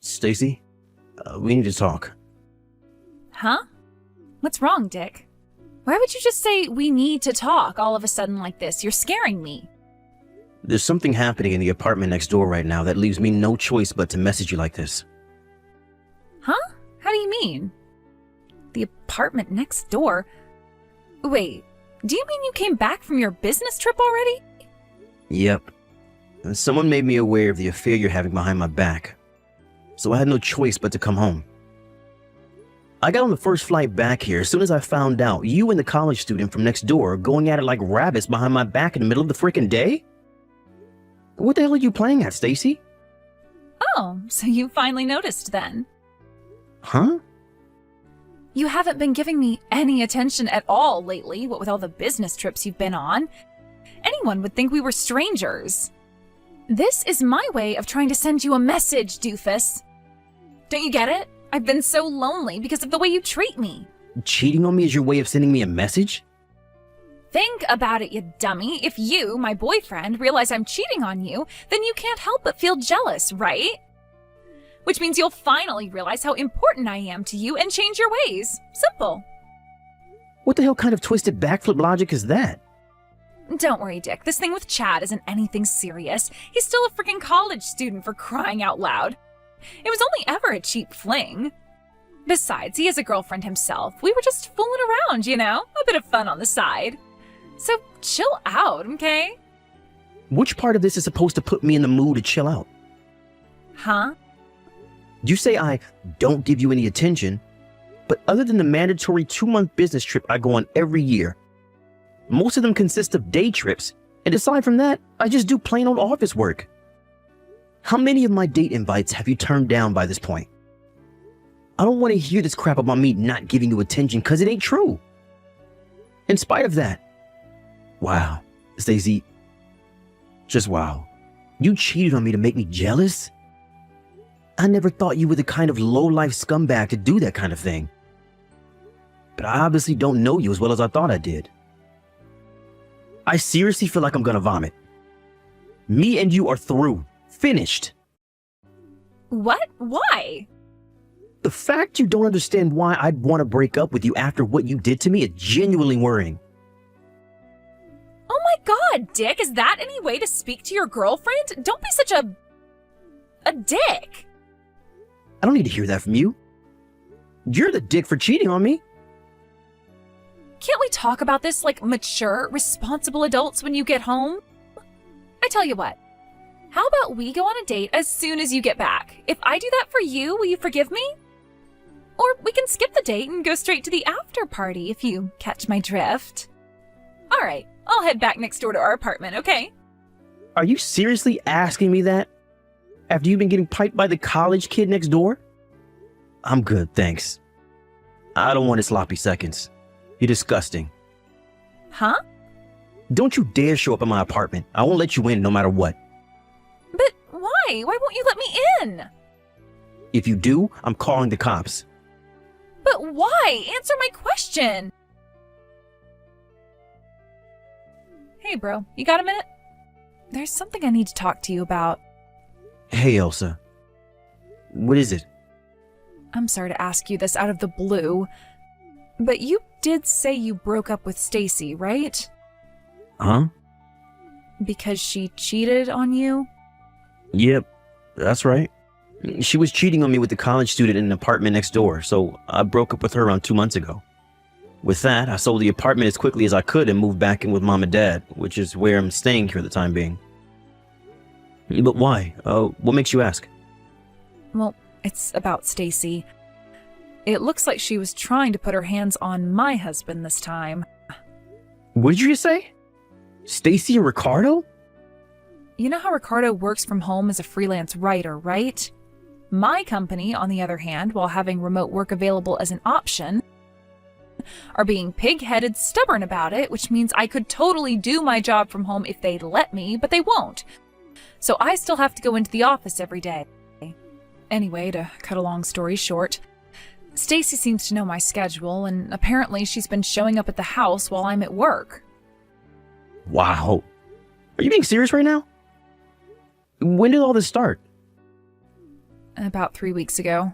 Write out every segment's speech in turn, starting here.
Stacy, we need to talk. Huh? What's wrong, Dick? Why would you just say we need to talk all of a sudden like this? You're scaring me. There's something happening in the apartment next door right now that leaves me no choice but to message you like this. Huh? How do you mean? The apartment next door? Wait, do you mean you came back from your business trip already? Yep. Someone made me aware of the affair you're having behind my back, so I had no choice but to come home. I got on the first flight back here as soon as I found out you and the college student from next door are going at it like rabbits behind my back in the middle of the frickin' day. What the hell are you playing at, Stacy? Oh, so you finally noticed then. Huh? You haven't been giving me any attention at all lately, what with all the business trips you've been on. Anyone would think we were strangers. This is my way of trying to send you a message, doofus. Don't you get it? I've been so lonely because of the way you treat me. Cheating on me is your way of sending me a message? Think about it, you dummy. If you, my boyfriend, realize I'm cheating on you, then you can't help but feel jealous, right? Which means you'll finally realize how important I am to you and change your ways. Simple. What the hell kind of twisted backflip logic is that? Don't worry, Dick. This thing with Chad isn't anything serious. He's still a freaking college student, for crying out loud. It was only ever a cheap fling. Besides, he has a girlfriend himself. We were just fooling around, you know? A bit of fun on the side. So chill out, okay? Which part of this is supposed to put me in the mood to chill out? Huh? You say I don't give you any attention, but other than the mandatory 2-month business trip I go on every year, most of them consist of day trips, and aside from that, I just do plain old office work. How many of my date invites have you turned down by this point? I don't want to hear this crap about me not giving you attention because it ain't true. In spite of that, wow, Stacey, just wow. You cheated on me to make me jealous? I never thought you were the kind of low-life scumbag to do that kind of thing. But I obviously don't know you as well as I thought I did. I seriously feel like I'm gonna vomit. Me and you are through. Finished. What? Why? The fact you don't understand why I'd want to break up with you after what you did to me is genuinely worrying. Oh my god, Dick, is that any way to speak to your girlfriend? Don't be such a dick. I don't need to hear that from you. You're the dick for cheating on me. Can't we talk about this like mature, responsible adults when you get home? I tell you what, how about we go on a date as soon as you get back? If I do that for you, will you forgive me? Or we can skip the date and go straight to the after party if you catch my drift. All right, I'll head back next door to our apartment, okay? Are you seriously asking me that? After you've been getting piped by the college kid next door? I'm good, thanks. I don't want his sloppy seconds. You're disgusting. Huh? Don't you dare show up at my apartment. I won't let you in no matter what. But why? Why won't you let me in? If you do, I'm calling the cops. But why? Answer my question. Hey, bro, you got a minute? There's something I need to talk to you about. Hey, Elsa. What is it? I'm sorry to ask you this out of the blue, but you did say you broke up with Stacy, right? Huh? Because she cheated on you? Yep, that's right. She was cheating on me with the college student in an apartment next door, so I broke up with her around 2 months ago. With that, I sold the apartment as quickly as I could and moved back in with Mom and Dad, which is where I'm staying here for the time being. But why? What makes you ask? Well, it's about Stacy. It looks like she was trying to put her hands on my husband this time. What did you just say? Stacy and Ricardo? You know how Ricardo works from home as a freelance writer, right? My company, on the other hand, while having remote work available as an option, are being pig-headed stubborn about it, which means I could totally do my job from home if they'd let me, but they won't. So I still have to go into the office every day. Anyway, to cut a long story short, Stacy seems to know my schedule, and apparently she's been showing up at the house while I'm at work. Wow. Are you being serious right now? When did all this start? About 3 weeks ago.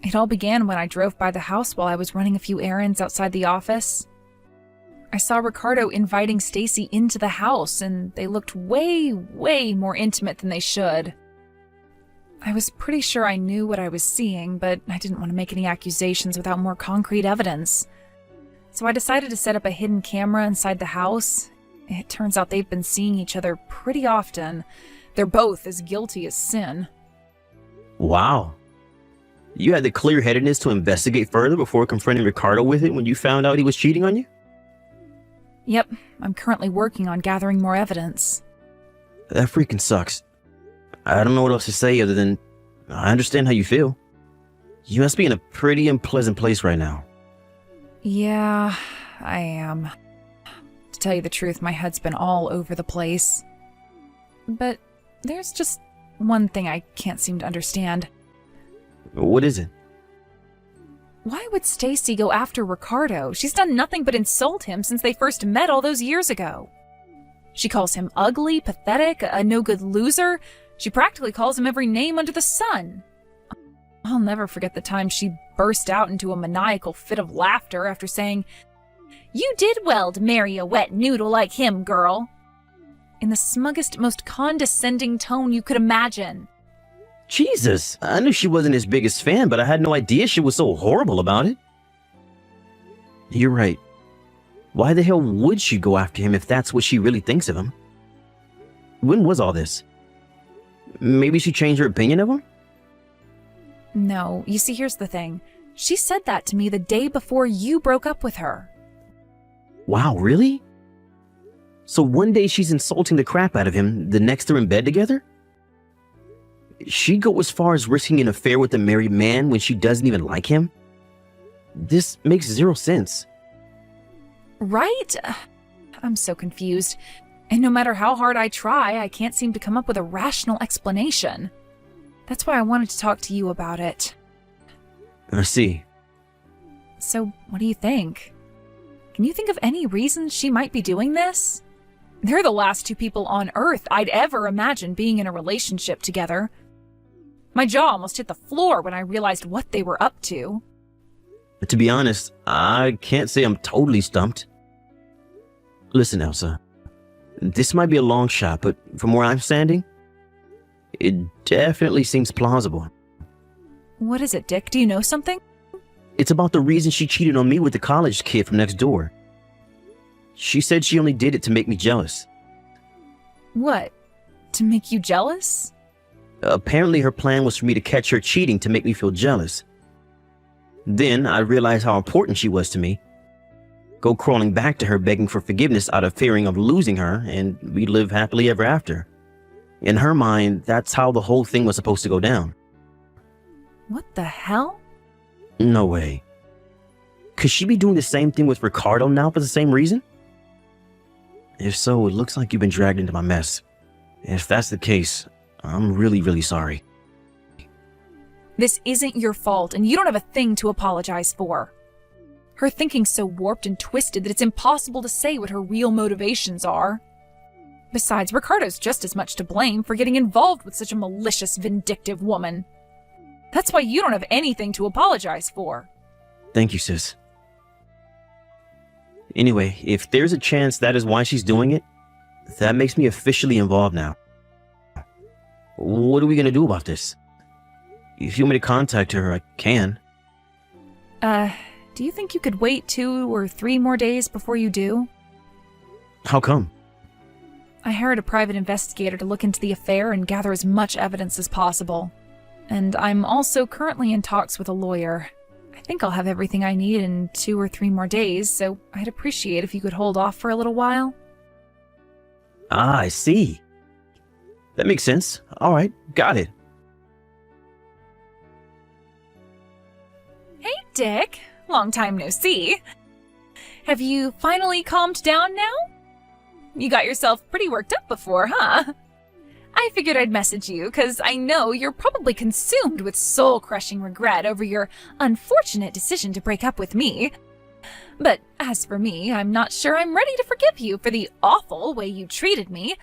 It all began when I drove by the house while I was running a few errands outside the office. I saw Ricardo inviting Stacy into the house, and they looked way, way more intimate than they should. I was pretty sure I knew what I was seeing, but I didn't want to make any accusations without more concrete evidence. So I decided to set up a hidden camera inside the house. It turns out they've been seeing each other pretty often. They're both as guilty as sin. Wow. You had the clear-headedness to investigate further before confronting Ricardo with it when you found out he was cheating on you? Yep, I'm currently working on gathering more evidence. That freaking sucks. I don't know what else to say other than I understand how you feel. You must be in a pretty unpleasant place right now. Yeah, I am. To tell you the truth, my head's been all over the place. But there's just one thing I can't seem to understand. What is it? Why would Stacy go after Ricardo? She's done nothing but insult him since they first met all those years ago. She calls him ugly, pathetic, a no-good loser. She practically calls him every name under the sun. I'll never forget the time she burst out into a maniacal fit of laughter after saying, "You did well to marry a wet noodle like him, girl," in the smuggest, most condescending tone you could imagine. Jesus, I knew she wasn't his biggest fan, but I had no idea she was so horrible about it. You're right. Why the hell would she go after him if that's what she really thinks of him? When was all this? Maybe she changed her opinion of him? No, you see, here's the thing. She said that to me the day before you broke up with her. Wow, really? So one day she's insulting the crap out of him, the next they're in bed together? She'd go as far as risking an affair with a married man when she doesn't even like him? This makes zero sense. Right? I'm so confused. And no matter how hard I try, I can't seem to come up with a rational explanation. That's why I wanted to talk to you about it. I see. So, what do you think? Can you think of any reasons she might be doing this? They're the last two people on Earth I'd ever imagine being in a relationship together. My jaw almost hit the floor when I realized what they were up to. To be honest, I can't say I'm totally stumped. Listen, Elsa. This might be a long shot, but from where I'm standing, it definitely seems plausible. What is it, Dick? Do you know something? It's about the reason she cheated on me with the college kid from next door. She said she only did it to make me jealous. What? To make you jealous? Apparently her plan was for me to catch her cheating to make me feel jealous. Then I realized how important she was to me. Go crawling back to her begging for forgiveness out of fearing of losing her, and we live happily ever after. In her mind, that's how the whole thing was supposed to go down. What the hell? No way. Could she be doing the same thing with Ricardo now for the same reason? If so, it looks like you've been dragged into my mess. If that's the case, I'm really, really sorry. This isn't your fault, and you don't have a thing to apologize for. Her thinking's so warped and twisted that it's impossible to say what her real motivations are. Besides, Ricardo's just as much to blame for getting involved with such a malicious, vindictive woman. That's why you don't have anything to apologize for. Thank you, sis. Anyway, if there's a chance that is why she's doing it, that makes me officially involved now. What are we gonna do about this? If you want me to contact her, I can. Do you think you could wait 2 or 3 more days before you do? How come? I hired a private investigator to look into the affair and gather as much evidence as possible. And I'm also currently in talks with a lawyer. I think I'll have everything I need in 2 or 3 more days, so I'd appreciate if you could hold off for a little while. Ah, I see. That makes sense. All right, got it. Hey, Dick. Long time no see. Have you finally calmed down now? You got yourself pretty worked up before, huh? I figured I'd message you because I know you're probably consumed with soul-crushing regret over your unfortunate decision to break up with me. But as for me, I'm not sure I'm ready to forgive you for the awful way you treated me.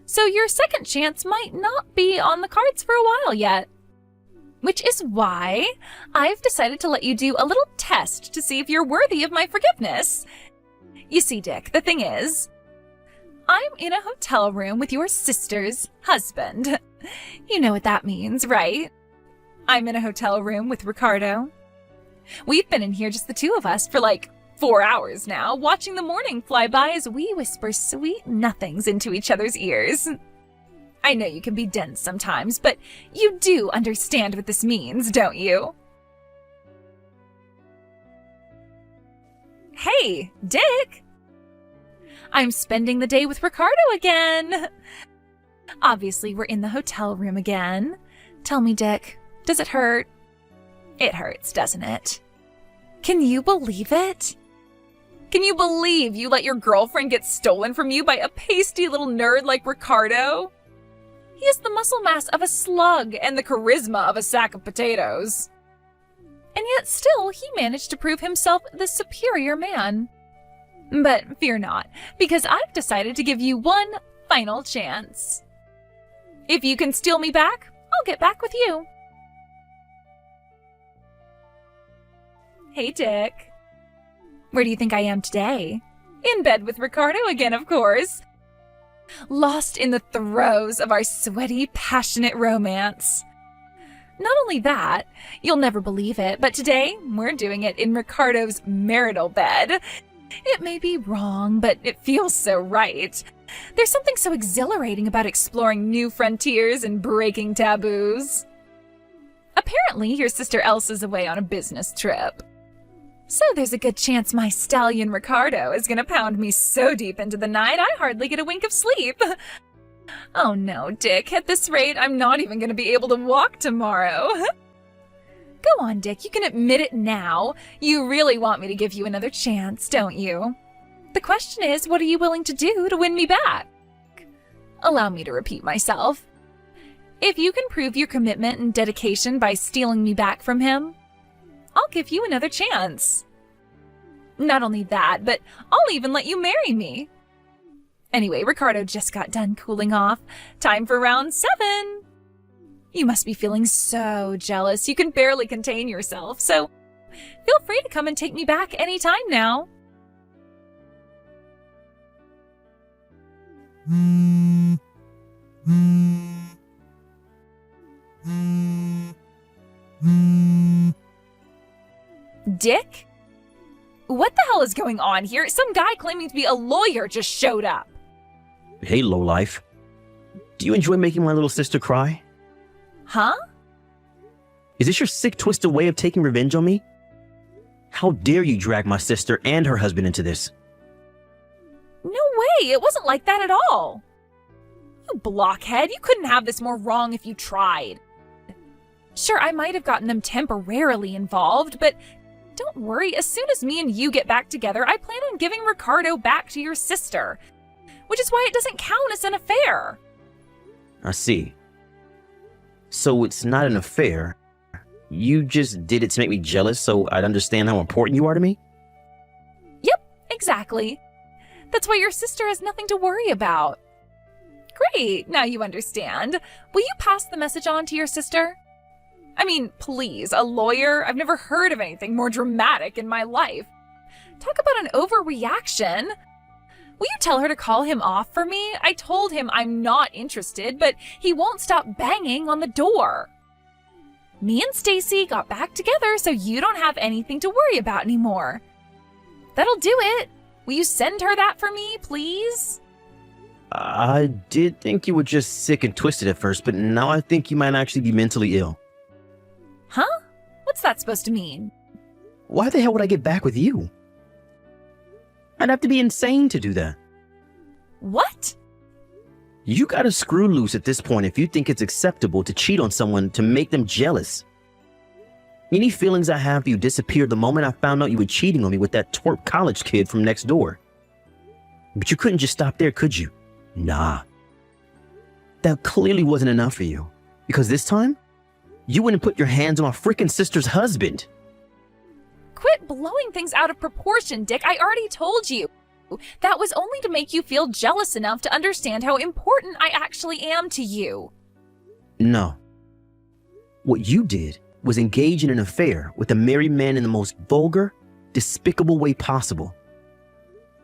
So your second chance might not be on the cards for a while yet. Which is why I've decided to let you do a little test to see if you're worthy of my forgiveness. You see, Dick, the thing is, I'm in a hotel room with your sister's husband. You know what that means, right? I'm in a hotel room with Ricardo. We've been in here just the two of us for like 4 hours now, watching the morning fly by as we whisper sweet nothings into each other's ears. I know you can be dense sometimes, but you do understand what this means, don't you? Hey, Dick! I'm spending the day with Ricardo again. Obviously, we're in the hotel room again. Tell me, Dick, does it hurt? It hurts, doesn't it? Can you believe it? Can you believe you let your girlfriend get stolen from you by a pasty little nerd like Ricardo? He has the muscle mass of a slug and the charisma of a sack of potatoes. And yet still, he managed to prove himself the superior man. But fear not, because I've decided to give you one final chance. If you can steal me back, I'll get back with you. Hey, Dick. Where do you think I am today? In bed with Ricardo again, of course. Lost in the throes of our sweaty, passionate romance. Not only that, you'll never believe it, but today we're doing it in Ricardo's marital bed. It may be wrong, but it feels so right. There's something so exhilarating about exploring new frontiers and breaking taboos. Apparently, your sister Elsa's away on a business trip. So there's a good chance my stallion Ricardo is gonna pound me so deep into the night I hardly get a wink of sleep. Oh no, Dick, at this rate, I'm not even gonna be able to walk tomorrow. Go on, Dick, you can admit it now. You really want me to give you another chance, don't you? The question is, what are you willing to do to win me back? Allow me to repeat myself. If you can prove your commitment and dedication by stealing me back from him, I'll give you another chance. Not only that, but I'll even let you marry me. Anyway, Ricardo just got done cooling off. Time for round 7. You must be feeling so jealous you can barely contain yourself, so feel free to come and take me back anytime now. Dick? What the hell is going on here? Some guy claiming to be a lawyer just showed up. Hey, lowlife. Do you enjoy making my little sister cry? Huh? Is this your sick, twisted way of taking revenge on me? How dare you drag my sister and her husband into this? No way, it wasn't like that at all. You blockhead, you couldn't have this more wrong if you tried. Sure, I might have gotten them temporarily involved, but don't worry, as soon as me and you get back together, I plan on giving Ricardo back to your sister, which is why it doesn't count as an affair. I see. So it's not an affair. You just did it to make me jealous so I'd understand how important you are to me? Yep, exactly. That's why your sister has nothing to worry about. Great, now you understand. Will you pass the message on to your sister? I mean, please, a lawyer? I've never heard of anything more dramatic in my life. Talk about an overreaction. Will you tell her to call him off for me? I told him I'm not interested, but he won't stop banging on the door. Me and Stacy got back together so you don't have anything to worry about anymore. That'll do it. Will you send her that for me, please? I did think you were just sick and twisted at first, but now I think you might actually be mentally ill. Huh? What's that supposed to mean? Why the hell would I get back with you? I'd have to be insane to do that. What? You gotta screw loose at this point if you think it's acceptable to cheat on someone to make them jealous. Any feelings I have for you disappeared the moment I found out you were cheating on me with that twerp college kid from next door. But you couldn't just stop there, could you? Nah. That clearly wasn't enough for you. Because this time, you wouldn't put your hands on my freaking sister's husband. Quit blowing things out of proportion, Dick. I already told you. That was only to make you feel jealous enough to understand how important I actually am to you. No. What you did was engage in an affair with a married man in the most vulgar, despicable way possible.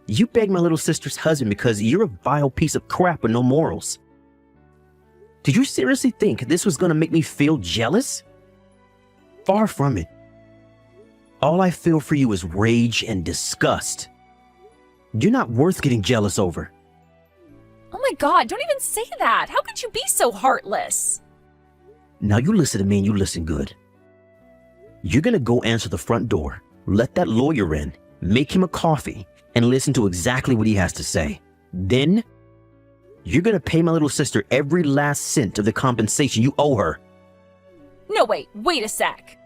You begged my little sister's husband because you're a vile piece of crap with no morals. Did you seriously think this was going to make me feel jealous? Far from it. All I feel for you is rage and disgust. You're not worth getting jealous over. Oh my God, don't even say that. How could you be so heartless? Now you listen to me and you listen good. You're going to go answer the front door, let that lawyer in, make him a coffee, and listen to exactly what he has to say. Then, you're going to pay my little sister every last cent of the compensation you owe her. No, wait a sec.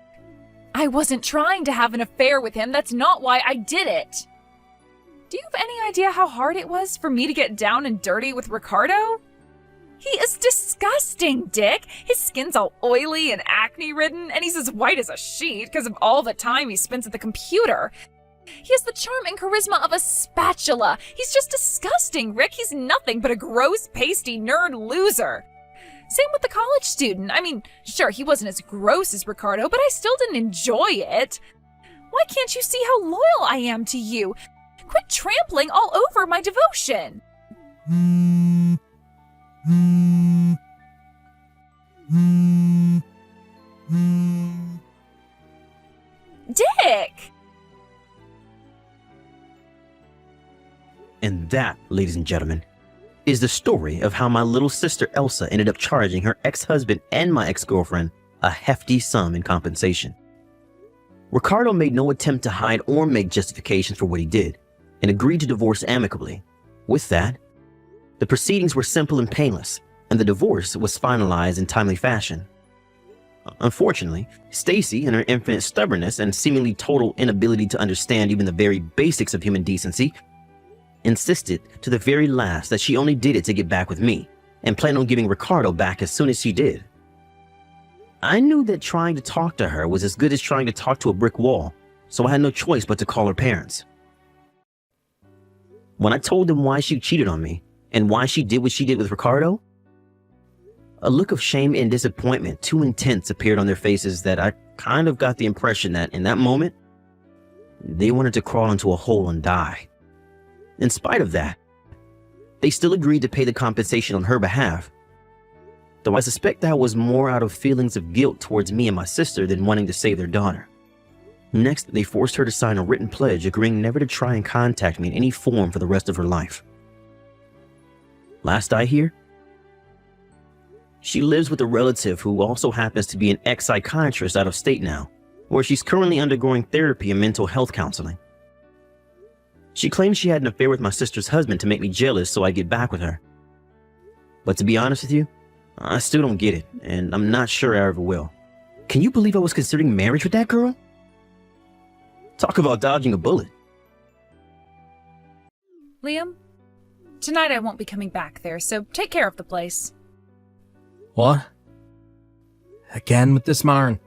I wasn't trying to have an affair with him. That's not why I did it. Do you have any idea how hard it was for me to get down and dirty with Ricardo? He is disgusting, Dick. His skin's all oily and acne-ridden, and he's as white as a sheet because of all the time he spends at the computer. He has the charm and charisma of a spatula. He's just disgusting, Rick. He's nothing but a gross, pasty nerd loser. Same with the college student. I mean, sure, he wasn't as gross as Ricardo, but I still didn't enjoy it. Why can't you see how loyal I am to you? Quit trampling all over my devotion. Dick! And that, ladies and gentlemen, is the story of how my little sister Elsa ended up charging her ex-husband and my ex-girlfriend a hefty sum in compensation. Ricardo made no attempt to hide or make justifications for what he did, and agreed to divorce amicably. With that, the proceedings were simple and painless, and the divorce was finalized in timely fashion. Unfortunately, Stacy, in her infinite stubbornness and seemingly total inability to understand even the very basics of human decency, insisted to the very last that she only did it to get back with me, and planned on giving Ricardo back as soon as she did. I knew that trying to talk to her was as good as trying to talk to a brick wall, so I had no choice but to call her parents. When I told them why she cheated on me, and why she did what she did with Ricardo, a look of shame and disappointment too intense appeared on their faces that I kind of got the impression that in that moment, they wanted to crawl into a hole and die. In spite of that, they still agreed to pay the compensation on her behalf, though I suspect that was more out of feelings of guilt towards me and my sister than wanting to save their daughter. Next, they forced her to sign a written pledge agreeing never to try and contact me in any form for the rest of her life. Last I hear, she lives with a relative who also happens to be an ex-psychiatrist out of state now, where she's currently undergoing therapy and mental health counseling. She claims she had an affair with my sister's husband to make me jealous so I get back with her. But to be honest with you, I still don't get it, and I'm not sure I ever will. Can you believe I was considering marriage with that girl? Talk about dodging a bullet. Liam, tonight I won't be coming back there, so take care of the place. What? Again with this Maren?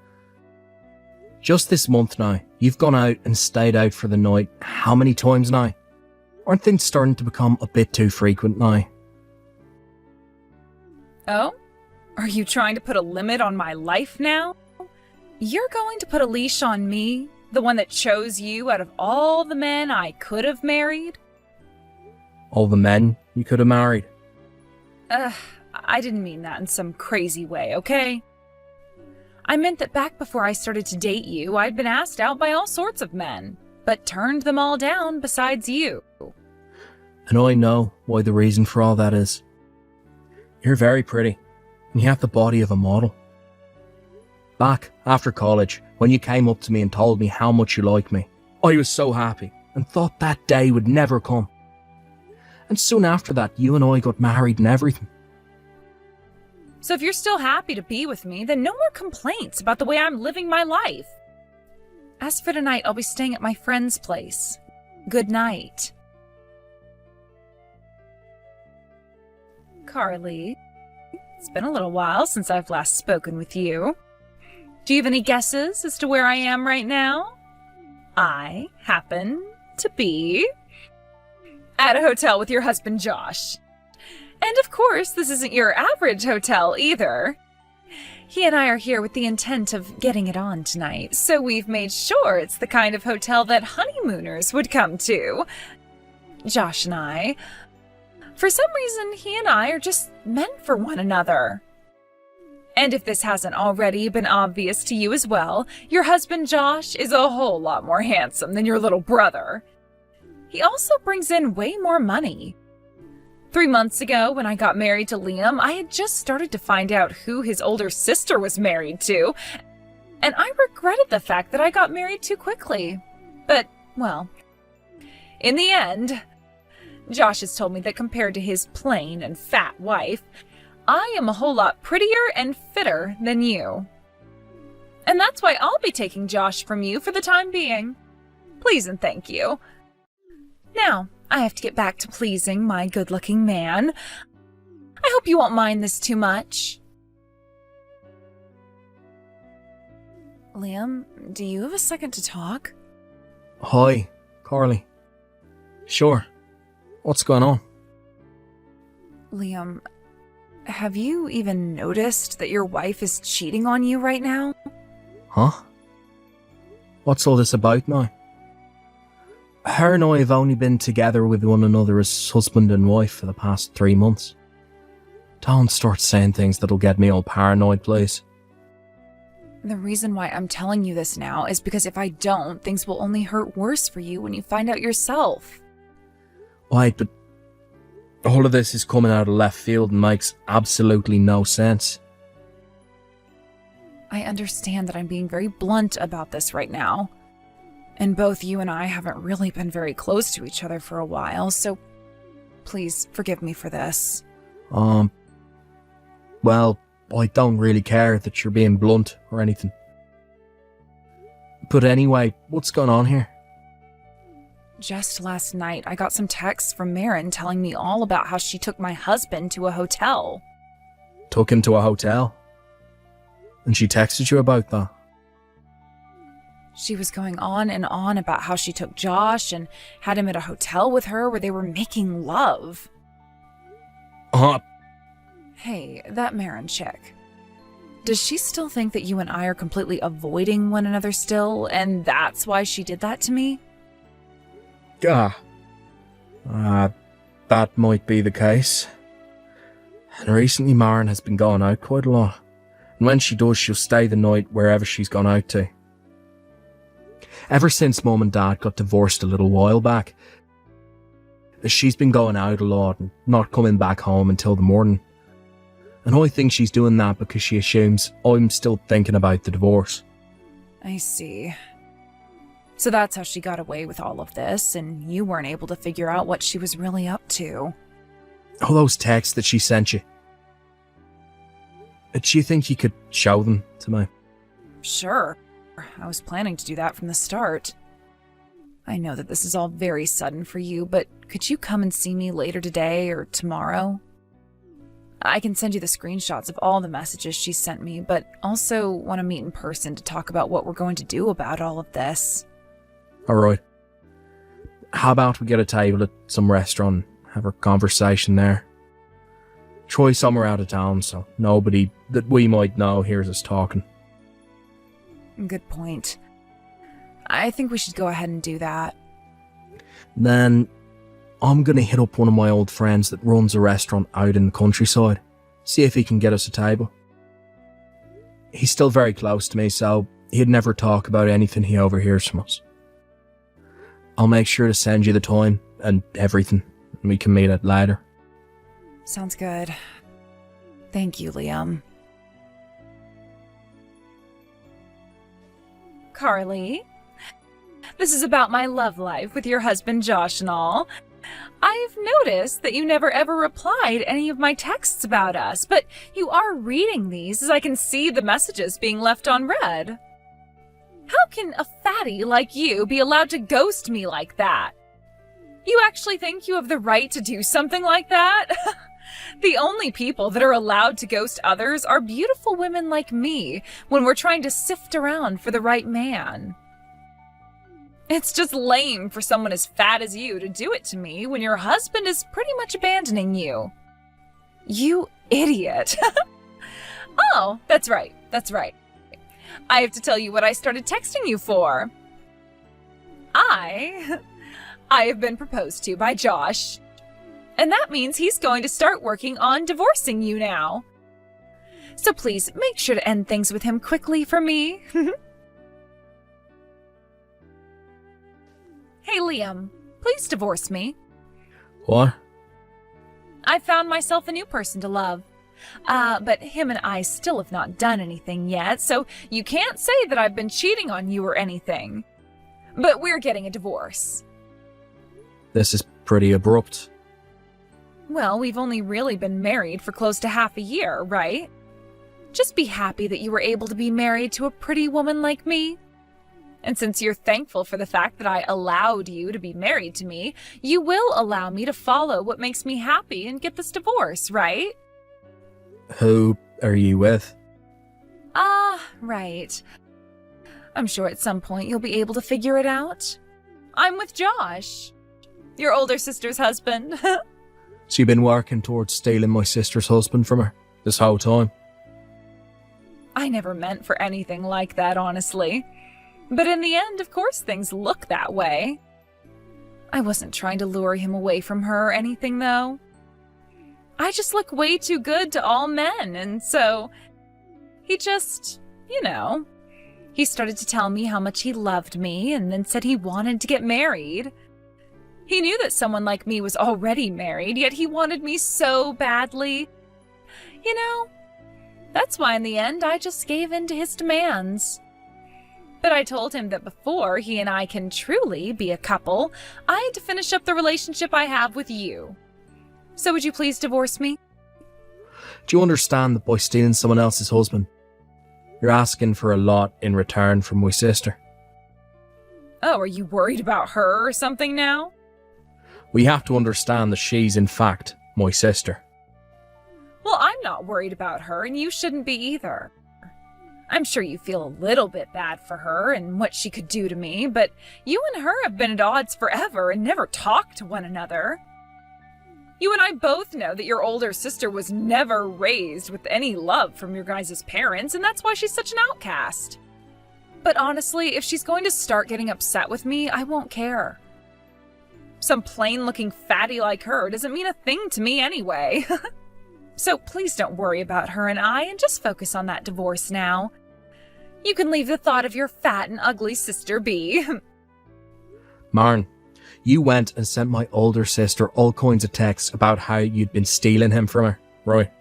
Just this month now, you've gone out and stayed out for the night how many times now? Aren't things starting to become a bit too frequent now? Oh? Are you trying to put a limit on my life now? You're going to put a leash on me, the one that chose you out of all the men I could have married? All the men you could have married? I didn't mean that in some crazy way, okay? I meant that back before I started to date you, I'd been asked out by all sorts of men, but turned them all down besides you. And I know why the reason for all that is. You're very pretty, and you have the body of a model. Back after college, when you came up to me and told me how much you liked me, I was so happy and thought that day would never come. And soon after that, you and I got married and everything. So if you're still happy to be with me, then no more complaints about the way I'm living my life. As for tonight, I'll be staying at my friend's place. Good night. Carly, it's been a little while since I've last spoken with you. Do you have any guesses as to where I am right now? I happen to be at a hotel with your husband, Josh. And of course, this isn't your average hotel either. He and I are here with the intent of getting it on tonight, so we've made sure it's the kind of hotel that honeymooners would come to. Josh and I. For some reason, he and I are just meant for one another. And if this hasn't already been obvious to you as well, your husband Josh is a whole lot more handsome than your little brother. He also brings in way more money. 3 months ago, when I got married to Liam, I had just started to find out who his older sister was married to, and I regretted the fact that I got married too quickly. But, well, in the end, Josh has told me that compared to his plain and fat wife, I am a whole lot prettier and fitter than you. And that's why I'll be taking Josh from you for the time being. Please and thank you. Now, I have to get back to pleasing my good-looking man. I hope you won't mind this too much. Liam, do you have a second to talk? Hi, Carly. Sure. What's going on? Liam, have you even noticed that your wife is cheating on you right now? Huh? What's all this about now? Her and I have only been together with one another as husband and wife for the past 3 months. Don't start saying things that'll get me all paranoid, please. The reason why I'm telling you this now is because if I don't, things will only hurt worse for you when you find out yourself. Right, but all of this is coming out of left field and makes absolutely no sense. I understand that I'm being very blunt about this right now. And both you and I haven't really been very close to each other for a while, so please forgive me for this. Well, I don't really care that you're being blunt or anything. But anyway, what's going on here? Just last night, I got some texts from Marin telling me all about how she took my husband to a hotel. Took him to a hotel? And she texted you about that? She was going on and on about how she took Josh and had him at a hotel with her where they were making love. Hey, that Marin chick. Does she still think that you and I are completely avoiding one another still, and that's why she did that to me? That might be the case. And recently Marin has been going out quite a lot. And when she does, she'll stay the night wherever she's gone out to. Ever since Mum and Dad got divorced a little while back, she's been going out a lot and not coming back home until the morning. And I think she's doing that because she assumes I'm still thinking about the divorce. I see. So that's how she got away with all of this, and you weren't able to figure out what she was really up to. All those texts that she sent you. Do you think you could show them to me? Sure. I was planning to do that from the start. I know that this is all very sudden for you, but could you come and see me later today or tomorrow? I can send you the screenshots of all the messages she sent me, but also want to meet in person to talk about what we're going to do about all of this. Alright. How about we get a table at some restaurant, have a conversation there? Try somewhere out of town so nobody that we might know hears us talking. Good point. I think we should go ahead and do that. Then I'm going to hit up one of my old friends that runs a restaurant out in the countryside. See if he can get us a table. He's still very close to me, so he'd never talk about anything he overhears from us. I'll make sure to send you the time and everything, and we can meet at later. Sounds good. Thank you, Liam. Carly, this is about my love life with your husband Josh and all. I've noticed that you never ever replied any of my texts about us, but you are reading these as I can see the messages being left unread. How can a fatty like you be allowed to ghost me like that? You actually think you have the right to do something like that? The only people that are allowed to ghost others are beautiful women like me when we're trying to sift around for the right man. It's just lame for someone as fat as you to do it to me when your husband is pretty much abandoning you. You idiot. Oh, that's right. That's right. I have to tell you what I started texting you for. I have been proposed to by Josh. And that means he's going to start working on divorcing you now. So please, make sure to end things with him quickly for me. Hey, Liam, please divorce me. What? I found myself a new person to love. But him and I still have not done anything yet, so you can't say that I've been cheating on you or anything. But we're getting a divorce. This is pretty abrupt. Well, we've only really been married for close to half a year, right? Just be happy that you were able to be married to a pretty woman like me. And since you're thankful for the fact that I allowed you to be married to me, you will allow me to follow what makes me happy and get this divorce, right? Who are you with? Right. I'm sure at some point you'll be able to figure it out. I'm with Josh, your older sister's husband. So you've been working towards stealing my sister's husband from her this whole time? I never meant for anything like that, honestly. But in the end, of course, things look that way. I wasn't trying to lure him away from her or anything, though. I just look way too good to all men, and so he just, he started to tell me how much he loved me and then said he wanted to get married. He knew that someone like me was already married, yet he wanted me so badly. That's why in the end I just gave in to his demands. But I told him that before he and I can truly be a couple, I had to finish up the relationship I have with you. So would you please divorce me? Do you understand that by stealing someone else's husband, you're asking for a lot in return from my sister? Oh, are you worried about her or something now? We have to understand that she's in fact my sister. Well, I'm not worried about her, and you shouldn't be either. I'm sure you feel a little bit bad for her and what she could do to me, but you and her have been at odds forever and never talked to one another. You and I both know that your older sister was never raised with any love from your guys' parents, and that's why she's such an outcast. But honestly, if she's going to start getting upset with me, I won't care. Some plain-looking fatty like her doesn't mean a thing to me anyway. So please don't worry about her and I, and just focus on that divorce now. You can leave the thought of your fat and ugly sister be. Marn, you went and sent my older sister all kinds of texts about how you'd been stealing him from her, right?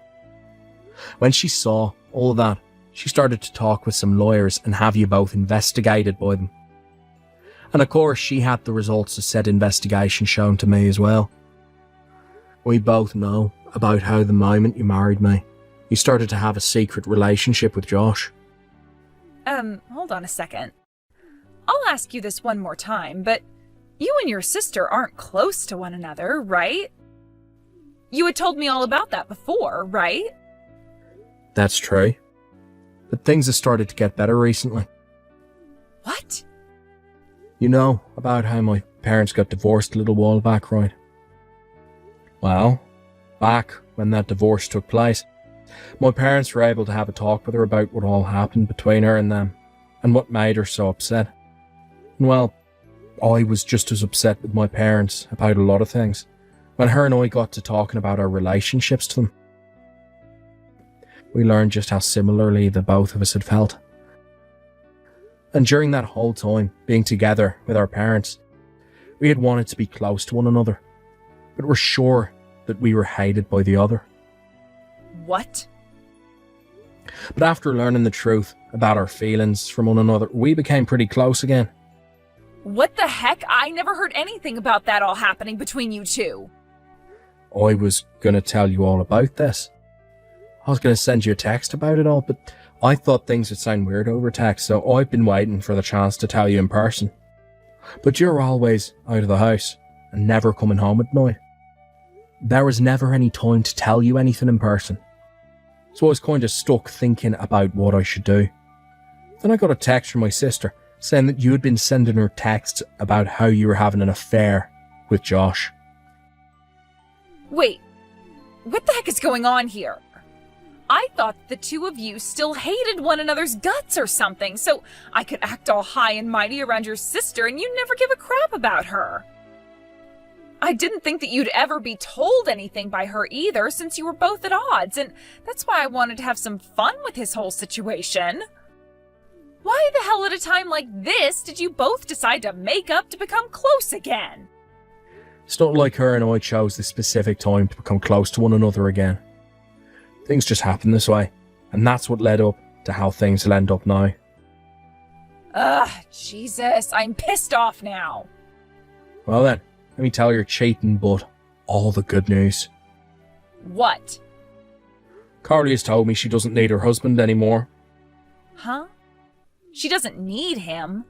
When she saw all that, she started to talk with some lawyers and have you both investigated by them. And of course, she had the results of said investigation shown to me as well. We both know about how the moment you married me, you started to have a secret relationship with Josh. Hold on a second. I'll ask you this one more time, but you and your sister aren't close to one another, right? You had told me all about that before, right? That's true. But things have started to get better recently. What? You know about how my parents got divorced a little while back, right? Well, back when that divorce took place, my parents were able to have a talk with her about what all happened between her and them, and what made her so upset. And well, I was just as upset with my parents about a lot of things, when her and I got to talking about our relationships to them. We learned just how similarly the both of us had felt. And during that whole time, being together with our parents, we had wanted to be close to one another, but were sure that we were hated by the other. What? But after learning the truth about our feelings from one another, we became pretty close again. What the heck? I never heard anything about that all happening between you two. I was going to tell you all about this. I was going to send you a text about it all, but I thought things would sound weird over text, so I've been waiting for the chance to tell you in person. But you're always out of the house and never coming home at night. There was never any time to tell you anything in person. So I was kind of stuck thinking about what I should do. Then I got a text from my sister saying that you had been sending her texts about how you were having an affair with Josh. Wait, what the heck is going on here? I thought the two of you still hated one another's guts or something, so I could act all high and mighty around your sister and you'd never give a crap about her. I didn't think that you'd ever be told anything by her either, since you were both at odds, and that's why I wanted to have some fun with his whole situation. Why the hell at a time like this did you both decide to make up to become close again? It's not like her and I chose this specific time to become close to one another again. Things just happen this way, and that's what led up to how things will end up now. Ugh, Jesus, I'm pissed off now. Well then, let me tell your cheating butt all the good news. What? Carly has told me she doesn't need her husband anymore. Huh? She doesn't need him.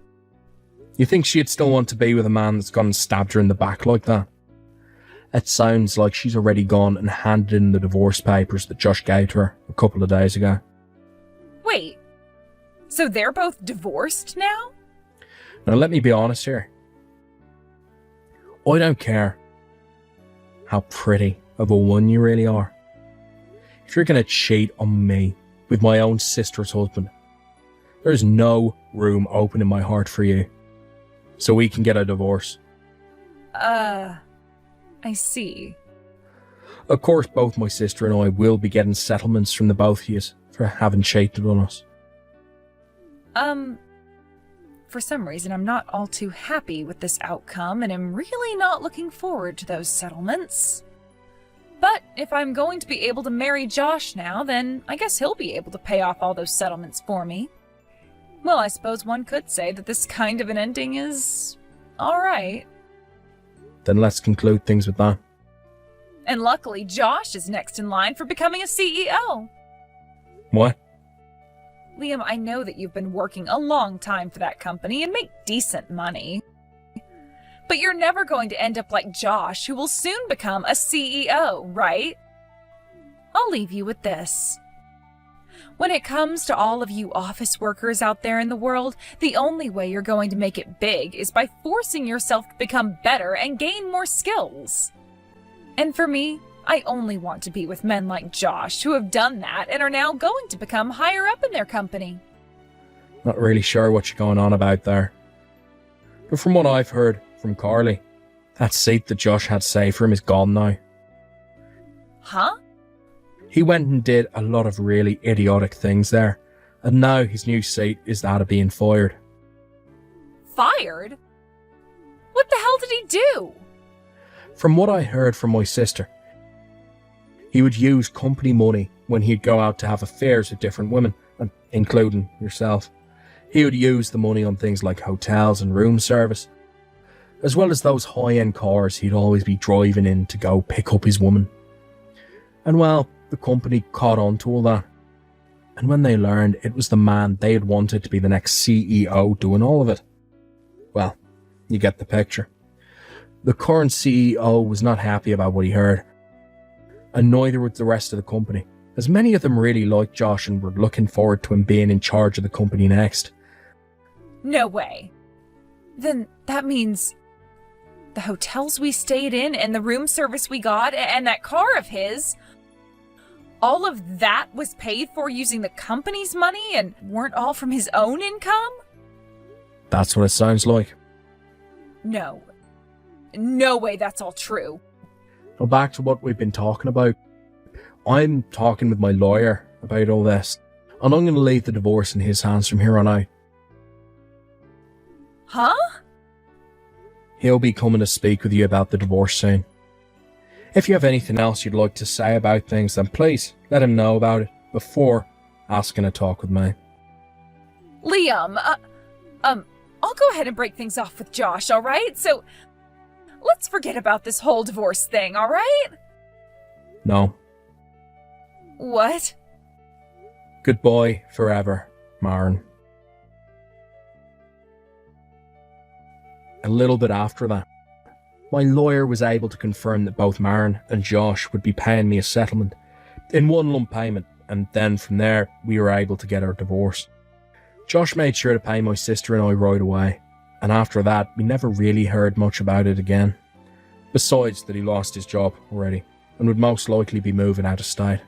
You think she'd still want to be with a man that's gone and stabbed her in the back like that? It sounds like she's already gone and handed in the divorce papers that Josh gave to her a couple of days ago. Wait, so they're both divorced now? Now let me be honest here. I don't care how pretty of a woman you really are. If you're going to cheat on me with my own sister's husband, there's no room open in my heart for you. So we can get a divorce. I see. Of course, both my sister and I will be getting settlements from the both of you for having cheated on us. For some reason I'm not all too happy with this outcome and am really not looking forward to those settlements. But if I'm going to be able to marry Josh now, then I guess he'll be able to pay off all those settlements for me. Well, I suppose one could say that this kind of an ending is alright. Then let's conclude things with that. And luckily, Josh is next in line for becoming a CEO. What? Liam, I know that you've been working a long time for that company and make decent money. But you're never going to end up like Josh, who will soon become a CEO, right? I'll leave you with this. When it comes to all of you office workers out there in the world, the only way you're going to make it big is by forcing yourself to become better and gain more skills. And for me, I only want to be with men like Josh who have done that and are now going to become higher up in their company. Not really sure what you're going on about there. But from what I've heard from Carly, that seat that Josh had saved for him is gone now. Huh? He went and did a lot of really idiotic things there, and now his new seat is that of being fired. Fired? What the hell did he do? From what I heard from my sister, he would use company money when he'd go out to have affairs with different women, including yourself. He would use the money on things like hotels and room service, as well as those high-end cars he'd always be driving in to go pick up his woman. And well, the company caught on to all that. And when they learned it was the man they had wanted to be the next CEO doing all of it, well, you get the picture. The current CEO was not happy about what he heard, and neither was the rest of the company, as many of them really liked Josh and were looking forward to him being in charge of the company next. No way. Then that means the hotels we stayed in and the room service we got and that car of his, all of that was paid for using the company's money and weren't all from his own income? That's what it sounds like. No. No way that's all true. Now back to what we've been talking about. I'm talking with my lawyer about all this, and I'm going to leave the divorce in his hands from here on out. Huh? He'll be coming to speak with you about the divorce soon. If you have anything else you'd like to say about things, then please let him know about it before asking a talk with me. Liam, I'll go ahead and break things off with Josh, alright? So, let's forget about this whole divorce thing, alright? No. What? Goodbye forever, Maren. A little bit after that, my lawyer was able to confirm that both Maren and Josh would be paying me a settlement in one lump payment, and then from there we were able to get our divorce. Josh made sure to pay my sister and I right away, and after that we never really heard much about it again, besides that he lost his job already and would most likely be moving out of state.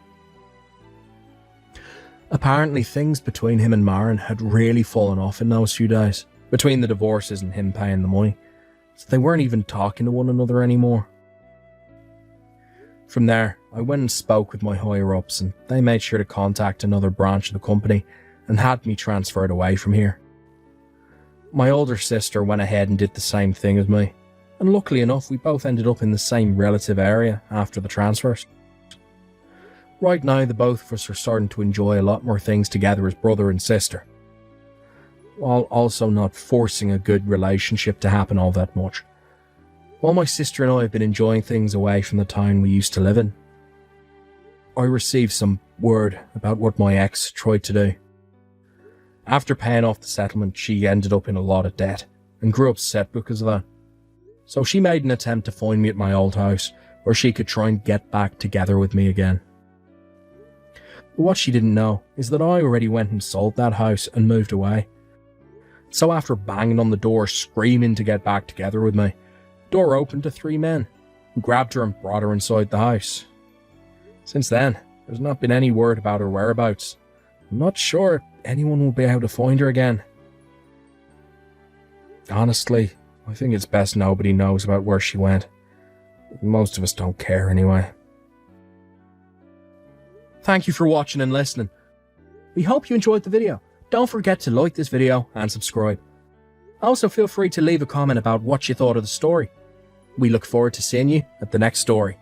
Apparently things between him and Maren had really fallen off in those few days, between the divorces and him paying the money, so they weren't even talking to one another anymore. From there, I went and spoke with my higher-ups, and they made sure to contact another branch of the company and had me transferred away from here. My older sister went ahead and did the same thing as me, and luckily enough we both ended up in the same relative area after the transfers. Right now the both of us are starting to enjoy a lot more things together as brother and sister, while also not forcing a good relationship to happen all that much. While my sister and I have been enjoying things away from the town we used to live in, I received some word about what my ex tried to do. After paying off the settlement, she ended up in a lot of debt and grew upset because of that. So she made an attempt to find me at my old house where she could try and get back together with me again. But what she didn't know is that I already went and sold that house and moved away. So after banging on the door screaming to get back together with me, the door opened to 3 men who grabbed her and brought her inside the house. Since then, there's not been any word about her whereabouts. I'm not sure if anyone will be able to find her again. Honestly, I think it's best nobody knows about where she went. Most of us don't care anyway. Thank you for watching and listening. We hope you enjoyed the video. Don't forget to like this video and subscribe. Also feel free to leave a comment about what you thought of the story. We look forward to seeing you at the next story.